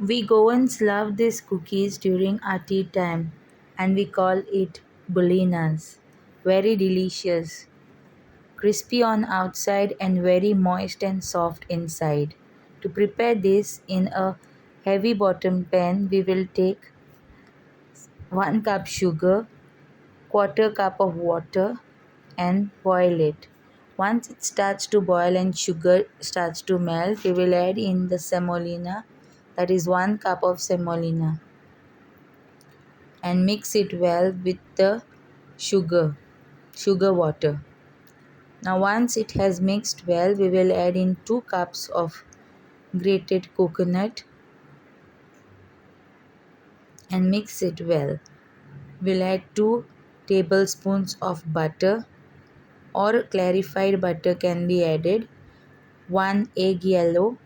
We Goans love these cookies during our tea time and we call it Bolinhas. Very delicious, crispy on outside and very moist and soft inside. To prepare this in a heavy bottom pan, we will take 1 cup sugar, quarter cup of water and boil it. Once it starts to boil and sugar starts to melt, we will add in the semolina, that is 1 cup of semolina, and mix it well with the sugar water. Now once it has mixed well, we will add in 2 cups of grated coconut and mix it well. We'll add 2 tablespoons of butter or clarified butter can be added, 1 egg yellow,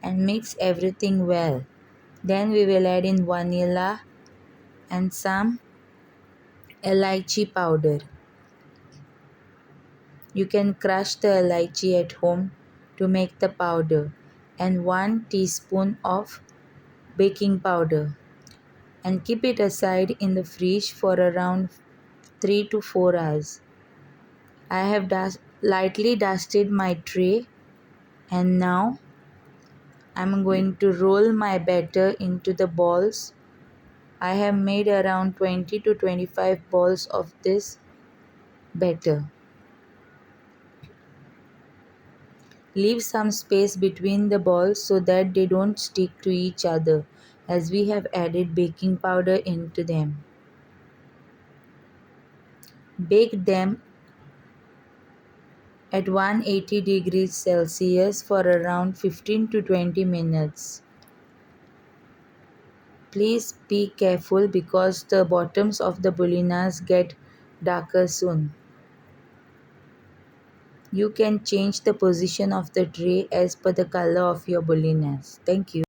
and mix everything well. Then we will add in vanilla and some elichi powder. You can crush the elichi at home to make the powder, and 1 teaspoon of baking powder, and keep it aside in the fridge for around 3 to 4 hours. I have lightly dusted my tray, and now I am going to roll my batter into the balls. I have made around 20 to 25 balls of this batter. Leave some space between the balls so that they don't stick to each other, as we have added baking powder into them. Bake them at 180 degrees Celsius for around 15 to 20 minutes. Please be careful because the bottoms of the bolinhas get darker soon. You can change the position of the tray as per the color of your bolinhas. Thank you.